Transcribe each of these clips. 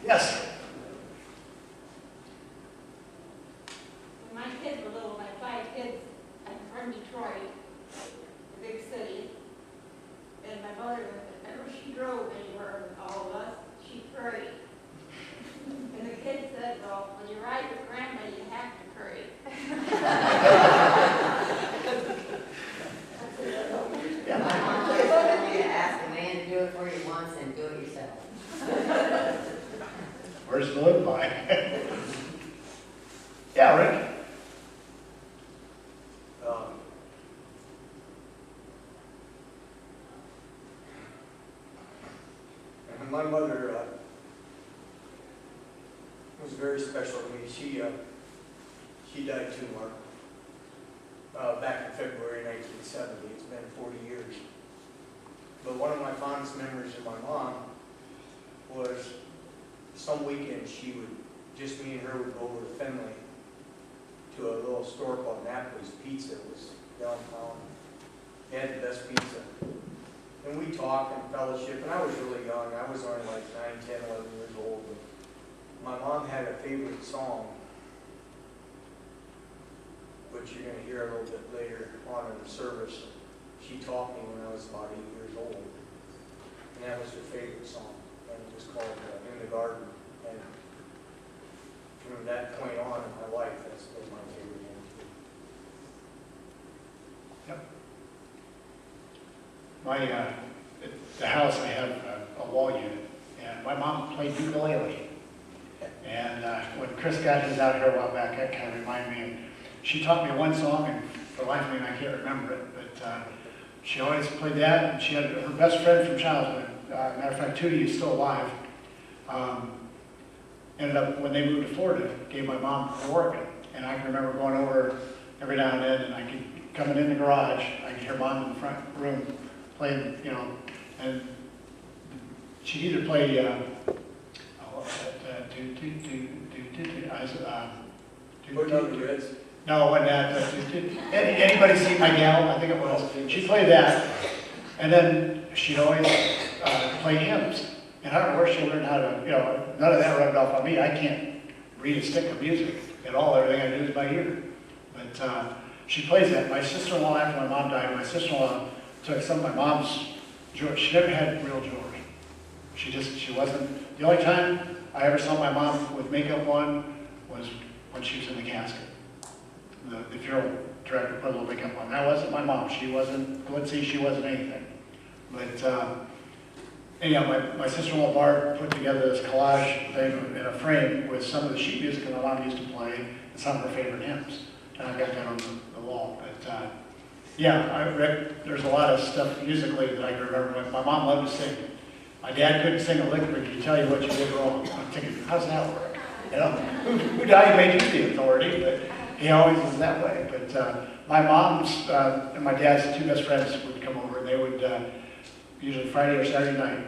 Yes. When my kids were little, my 5 kids, I'm from Detroit, a big city. And my mother, whenever she drove anywhere with all of us, she prayed. And the kids said, well, when you ride with grandma, you have to pray. Yeah. My mom always told me to ask a man to do it for you once and do it yourself. Words to live by. Yeah, Rick? My mother was very special to me. She died too, Mark, back in February 1970. It's been 40 years. But one of my fondest memories of my mom was some weekend just me and her would go over to Fenway to a little store called Napoli's Pizza. It was downtown. They had the best pizza. And we talked and fellowship, and I was really young. I was only like 9, 10, 11 years old. But my mom had a favorite song, which you're going to hear a little bit later on in the service. She taught me when I was about 8 years old. And that was her favorite song. And it was called In the Garden. And from that point on in my life, that's been my favorite hymn too. Yep. At the house, I have a wall unit, and my mom played ukulele. And when Chris got his out here a while back, that kind of reminded me. She taught me one song, and for the life of me, I can't remember it, but she always played that, and she had her best friend from childhood. Matter of fact, Tootie is still alive. Ended up, when they moved to Florida, gave my mom an organ. And I can remember going over every now and then, and I could, coming in the garage, I could hear mom in the front room playing, and she'd either play, Putting on the Reds. no, it wasn't that. Anybody seen My Gal? I think it was. She played that, and then she'd always play hymns. And I don't know where she learned how to, none of that rubbed off on me. I can't read a stick of music at all. Everything I do is by ear. But she plays that. My sister-in-law, after my mom died, my sister-in-law took some of my mom's George. She never had real George. She wasn't, the only time I ever saw my mom with makeup on was when she was in the casket. The funeral director put a little makeup on. That wasn't my mom. She wasn't glitzy, she wasn't anything. But anyhow, my sister-in-law Barb put together this collage thing in a frame with some of the sheet music that my mom used to play and some of her favorite hymns. And I've got that on the wall. But Rick, there's a lot of stuff musically that I can remember. My mom loved to sing. My dad couldn't sing a lick, but he'd tell you what you did wrong. I'm thinking, how's that work? Who died made you the authority, but he always was that way. But my mom's and my dad's two best friends would come over, and they would usually Friday or Saturday night.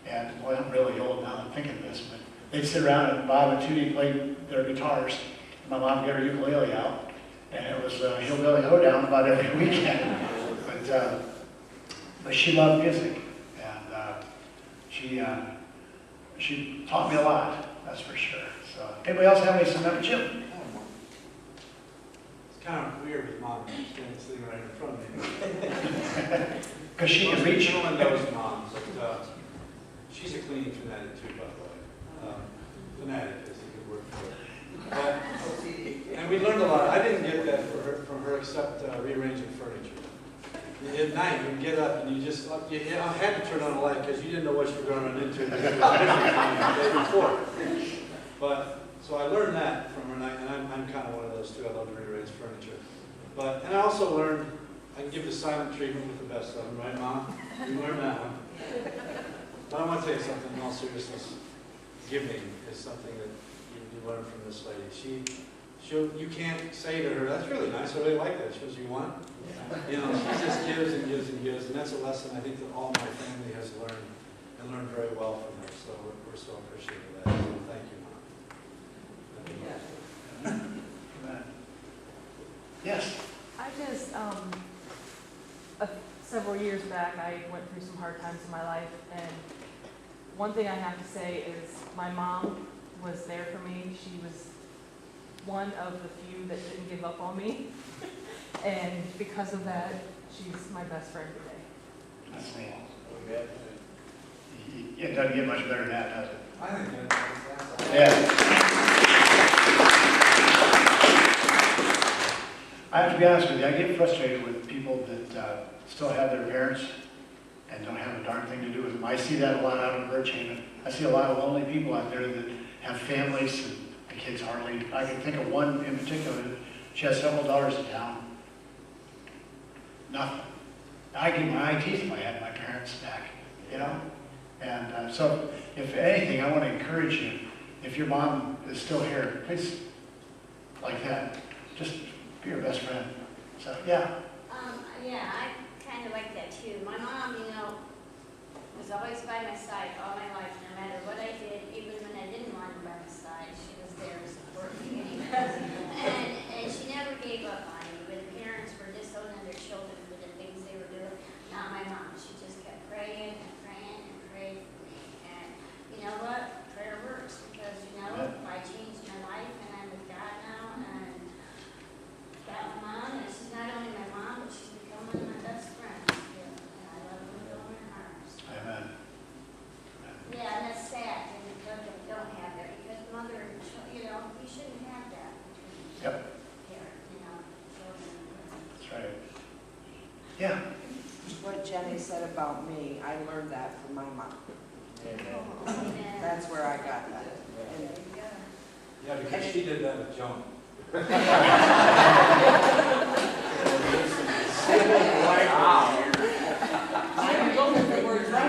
And boy, I'm really old now, I'm thinking this, but they'd sit around and Bob and Tootie played their guitars. And my mom got her ukulele out, and it was Hillbilly Hoedown about every weekend. But she loved music, and she taught me a lot, that's for sure. So, anybody else have any sentiment? Jim? It's kind of weird with mom sitting right in front of me. Because she can reach you. Everyone knows mom, but she's a cleaning fanatic too, by the way. Fanatic is a good word for it. And we learned a lot. I didn't get that from her except rearranging furniture. At night, you'd get up and you had to turn on the light because you didn't know what you were going to run into the day before. But, so I learned that from her night, and I'm kind of one of those too. I love to rearrange furniture. And I also learned I can give the silent treatment with the best of them, right, Mom? You learned that one. But I want to tell you something in all seriousness. Giving is something that you learn from this lady. You can't say to her, that's really nice, I really like that. She goes, you want? She just gives and gives and gives, and that's a lesson I think that all my family has learned, and learned very well from her. So we're so appreciative of that. So thank you, Mom. Yes. I just, several years back, I went through some hard times in my life, and one thing I have to say is my mom was there for me. She was one of the few that didn't give up on me. And because of that, she's my best friend today. That's neat. Okay. It doesn't get much better than that, does it? I think that's Yeah. I have to be honest with you, I get frustrated with people that still have their parents and don't have a darn thing to do with them. I see that a lot out in Birchhaven. I see a lot of lonely people out there that have families and the kids hardly. I can think of one in particular. She has several daughters in town. Nothing. I get my eye teeth if I had my parents back, you know? And so, if anything, I want to encourage you, if your mom is still here, please, like that, just be your best friend. So, yeah. Yeah, I kind of like that too. My mom, was always by my side all my life, no matter what I did, even when I didn't want her by my side, she was there to support me anyway. And she never gave up on me when parents were disowning their children for the things they were doing. Not my mom. She just kept praying and praying and praying for me. And you know what? Prayer works because, I changed my life and I'm with God now and got my mom, and she's not only my mom, but she's become one of my best friends. And I love her with all my heart. Amen. Yeah, and that's sad when you don't have that because mother and you shouldn't have that. Yep. Here, children. That's right. Yeah. What Jenny said about me, I learned that from my mom. Amen. And That's where I got that. And Yeah, because she did that with Joan.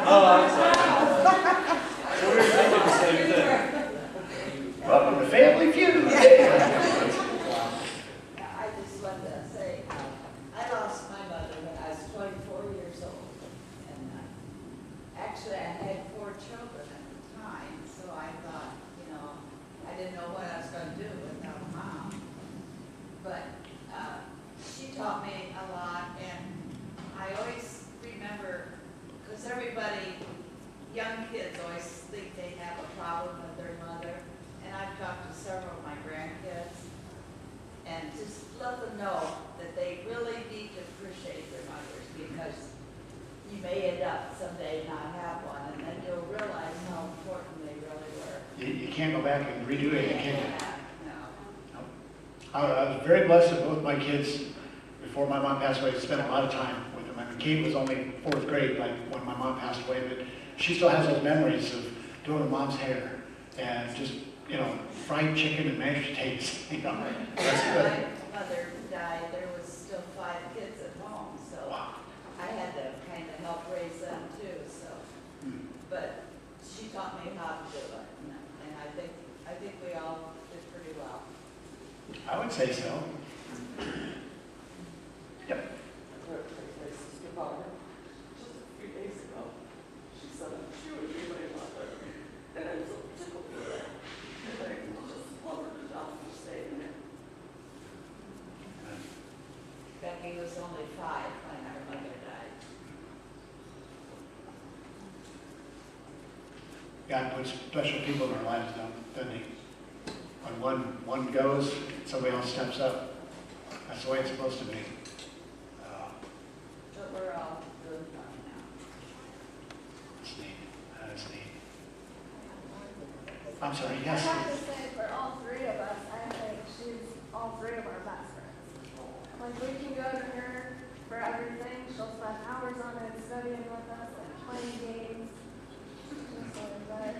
Oh, I'm sorry. So we were thinking the same thing. Welcome to Family Feud. I just wanted to say, I lost my mother when I was 24 years old. And actually, I had 4 children at the time, so I thought, I didn't know what I was going to do without mom. But she taught me a lot, and I always remember, because everybody, young kids always think they have a problem with their mother. And I've talked to several of my grandkids, and just let them know that they really need to appreciate their mothers, because you may end up someday not have one, and then you'll realize how important they really were. You can't go back and redo it, can you? No. I was very blessed that both my kids, before my mom passed away, spent a lot of time with them. I mean, Kate was only 4th grade when my mom passed away, but she still has those memories of doing her mom's hair and just, fried chicken and mashed potatoes. That's good. When my mother died, there was still 5 kids at home, so Wow. I had to kind of help raise them too, so. But she taught me how to do it, and I think we all did pretty well. I would say so. Yep. Sister Barbara, just a few days ago, she said she would be my mother. And I'm so tickled for that. And I just love her to death for saying it. Becky was only 5 when her mother died. God puts special people in our lives, doesn't he? When one goes, somebody else steps up. That's the way it's supposed to be. But we're all doing fine now. That's neat. That is neat. I'm sorry, I yes. have to say, for all 3 of us, I think she's all 3 of our best friends. Like, we can go to her for everything. She'll spend hours on it studying with us and playing games. Just so better.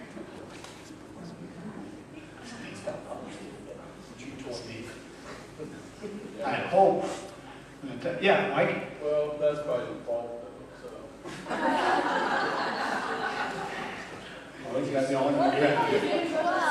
That's neat. I hope that, yeah, Mike? Well, that's by default, though, so. Well, he's got the only one. Well,